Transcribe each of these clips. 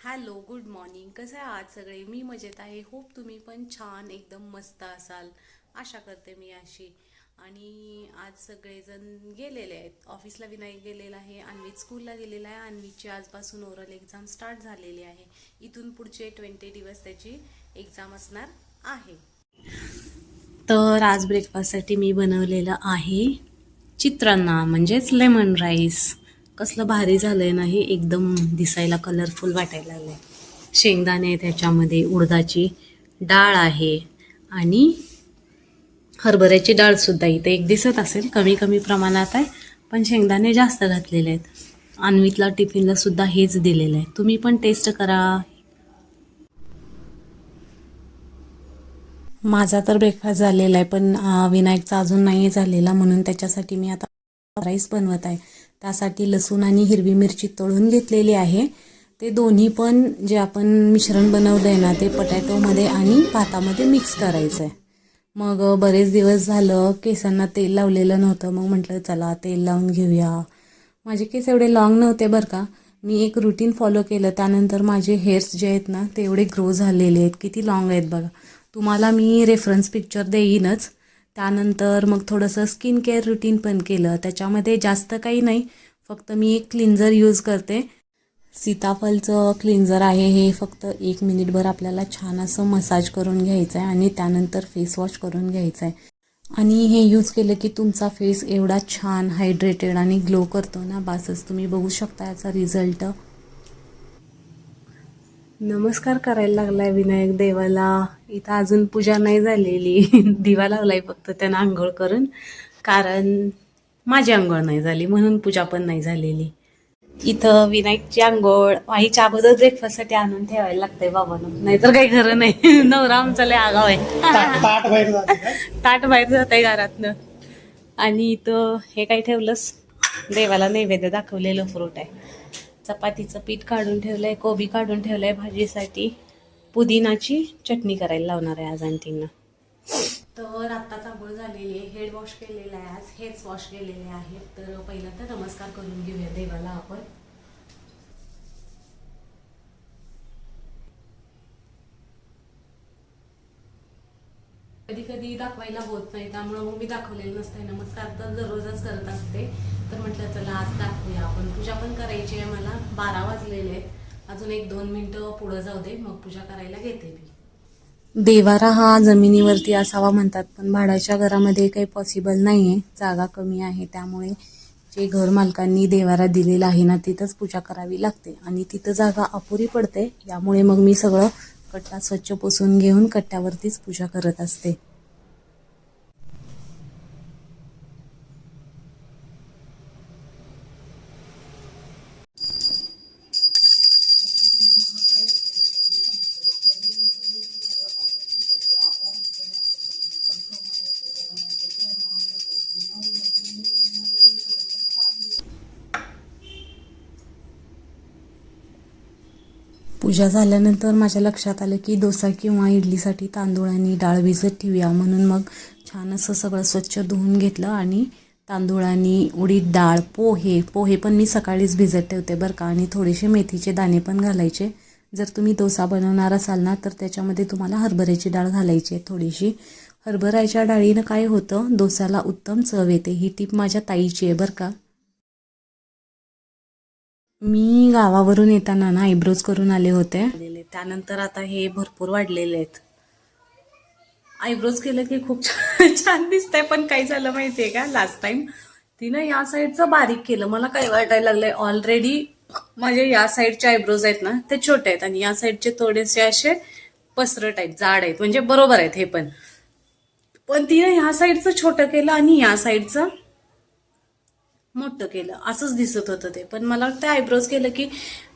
Hello, good morning. कसं आहे आज सगळे? मी मजेत आहे. होप तुम्ही पण छान एकदम मस्त असाल, आशा करते मी अशी. आणि आज सगळेजण गेलेले आहेत ऑफिसला. विनायक गेलेला आहे, अन्वित स्कूलला गेलेला आहे. अन्वितची आजपासून ओरल एक्झाम स्टार्ट झालेली आहे. इथून पुढचे 20 दिवस त्याची एक्झाम असणार आहे. तर आज ब्रेकफास्टसाठी मी बनवलेलं आहे चित्रांना म्हणजेच लेमन राईस. कसलं भारी झालंय ना हे, एकदम दिसायला कलरफुल वाटायला लागलंय. शेंगदाणे आहे त्याच्यामध्ये, उडदाची डाळ आहे आणि हरभऱ्याची डाळ सुद्धा इथे एक दिसत असेल, कमी कमी प्रमाणात आहे, पण शेंगदाणे जास्त घातलेले आहेत. अन्वितला टिफिनला सुद्धा हेच दिलेलं आहे. तुम्ही पण टेस्ट करा. माझा तर ब्रेकफास्ट झालेला आहे, पण विनायकचा अजून नाही झालेला, म्हणून त्याच्यासाठी मी आता राईस बनवत आहे. त्यासाठी लसूण आणि हिरवी मिरची तळून घेतलेली आहे. ते दोन्ही पण जे आपण मिश्रण बनवलं आहे ना, ते पटॅटोमध्ये आणि भातामध्ये मिक्स करायचं आहे. मग बरेच दिवस झालं केसांना तेल लावलेलं नव्हतं, मग म्हटलं चला तेल लावून घेऊया. माझे केस एवढे लॉंग नव्हते बरं का. मी एक रुटीन फॉलो केलं, त्यानंतर माझे हेअर्स जे आहेत ना ते एवढे ग्रो झालेले आहेत. किती लॉंग आहेत बघा. तुम्हाला मी रेफरन्स पिक्चर देईनच. त्यानंतर मग थोडंसं स्किन केअर रुटीन पण केलं. त्याच्यामध्ये जास्त काही नाही, फक्त मी एक क्लिन्झर यूज करते. सीताफळचं क्लिन्झर आहे हे. फक्त 1 मिनिटभर आपल्याला छान असं मसाज करून घ्यायचं आहे आणि त्यानंतर फेस वॉश करून घ्यायचं आहे. आणि हे यूज केलं की तुमचा फेस एवढा छान हायड्रेटेड आणि ग्लो करतो ना, बासच. तुम्ही बघू शकता याचा रिझल्ट. नमस्कार करायला लागलाय विनायक देवाला. इथं अजून पूजा नाही झालेली. दिवा लावलाय फक्त त्यानं आंघोळ करून, कारण माझी आंघोळ नाही झाली म्हणून पूजा पण नाही झालेली. इथं विनायकची आंघोळ आईच्या अगोदर ब्रेकफास्टसाठी आणून ठेवायला लागतंय बाबांना, नाहीतर काही खरं नाही. नवरा आमचा लय आगाव आहे. ताट बाहेर जाते काय? ताट बाहेर जात आहे घरातनं. आणि इथं हे काय ठेवलंस, देवाला नैवेद्य दाखवलेलं फ्रूट आहे. चपातीचं पीठ काढून ठेवलंय, कोबी काढून ठेवलंय भाजीसाठी. पुदिनाची चटणी करायला लावणार आहे आज आंटींना. तर आत्ताच आंघोळ झालेली आहे, हेड वॉश केलेला आहे, आज हेड्स वॉश केलेले आहेत. तर पहिला तर नमस्कार करून घेऊया देवाला आपण. कधी कधी दाखवायला होत नाही, त्यामुळं मग मी दाखवलेलं नसतंय. नमस्कार तर दररोजच करत असते, तर म्हटलं चला आज दाखवूया आपण. पूजा पण करायची आहे मला. 12 वाजलेले आहेत, अजून 1-2 मिनिटं पुढं जाऊ दे, मग पूजा करायला घेते मी. देवारा हा जमिनीवरती असावा म्हणतात, पण भाड्याच्या घरामध्ये काही पॉसिबल नाही आहे, जागा कमी आहे. त्यामुळे जे घर मालकांनी देवारा दिलेला आहे ना, तिथंच पूजा करावी लागते आणि तिथं जागा अपुरी पडते. यामुळे मग मी सगळं कट्टा स्वच्छ पुसून घेऊन कट्ट्यावरतीच पूजा करत असते. पूजा झाल्यानंतर माझ्या लक्षात आलं की डोसा किंवा इडलीसाठी तांदूळ आणि डाळ भिजत ठेवूया, म्हणून मग छान असं सगळं स्वच्छ धुवून घेतलं आणि तांदूळ आणि उडीद डाळ, पोहे पण मी सकाळीच भिजत ठेवते बरं का. आणि थोडेसे मेथीचे दाणे पण घालायचे. जर तुम्ही डोसा बनवणार असाल ना, तर त्याच्यामध्ये तुम्हाला हरभऱ्याची डाळ घालायची आहे थोडीशी. हरभऱ्याच्या डाळीनं काय होतं, डोसाला उत्तम चव येते. ही टीप माझ्या ताईची आहे बरं का. मी गावावरून येताना ना आयब्रोज करून आले होते. त्यानंतर आता हे भरपूर वाढलेले आहेत. आयब्रोज केलं की खूप छान दिसतंय, पण काय झालं माहितीये का, लास्ट टाइम तिनं या साईडचं बारीक केलं. मला काय वाटायला लागलंय, ऑलरेडी माझे या साईडचे आयब्रोज आहेत ना ते छोटे आहेत आणि या साईडचे थोडेसे असे पसरट आहेत, जाड आहेत, म्हणजे बरोबर आहेत हे पण. पण तिनं ह्या साईडचं छोटं केलं आणि या साईडचं मोठं केलं, असंच दिसत होतं ते. पण मला वाटतं आयब्रोज केलं की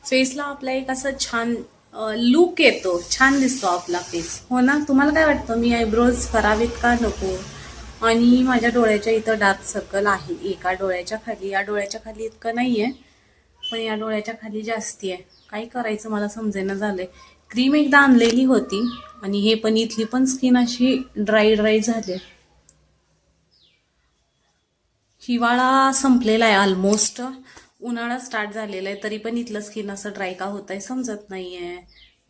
फेसला आपला एक असं छान लुक येतो, छान दिसतो आपला फेस. हो ना, तुम्हाला काय वाटतं, मी आयब्रोज करावेत का नको? आणि माझ्या डोळ्याच्या इथं डार्क सर्कल आहे, एका डोळ्याच्या खाली. या डोळ्याच्या खाली इतकं नाहीये, पण या डोळ्याच्या खाली जास्ती आहे. काय करायचं मला समजेना झालंय. क्रीम एकदा आणलेली होती आणि हे पण, इथली पण स्किन अशी ड्राय ड्राय झाली. हिवाळा संपलेला आहे ऑलमोस्ट. उन्हाळा स्टार्ट झालेला आहे तरी पण इथलं स्किन असं ड्राय का होत आहे समजत नाहीये.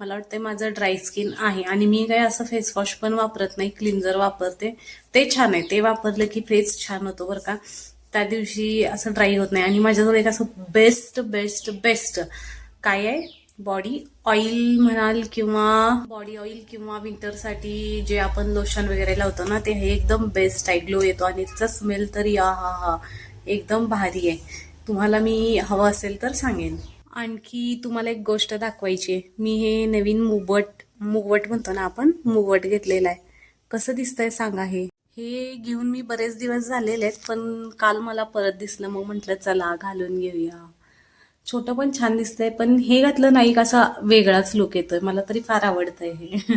मला वाटतंय माझं ड्राय स्किन आहे आणि मी काय असं फेस वॉश पण वापरत नाही, क्लिन्झर वापरते. ते छान आहे, ते वापरलं की फेस छान होतो बरं का. त्या दिवशी असं ड्राय होत नाही. आणि माझ्याजवळ एक असं बेस्ट बेस्ट बेस्ट काय आहे, बॉडी ऑइल म्हणाल किंवा बॉडी ऑइल किंवा विंटरसाठी जे आपण लोशन वगैरे लावतो ना, ते हे एकदम बेस्ट आहे. ग्लो येतो आणि त्याचा स्मेल तरी हा हा हा एकदम भारी आहे. तुम्हाला मी हवं असेल तर सांगेन. आणखी तुम्हाला एक गोष्ट दाखवायची आहे. मी हे नवीन मुगवट म्हणतो ना आपण, मुगवट घेतलेला आहे. कसं दिसतंय सांगा. हे हे घेऊन मी बरेच दिवस झालेले आहेत, पण काल मला परत दिसलं, मग म्हटलं चला घालून घेऊया. छोटं पण छान दिसतंय, पण हे घातलं नाही का असा वेगळाच लुक येतोय. मला तरी फार आवडतंय हे.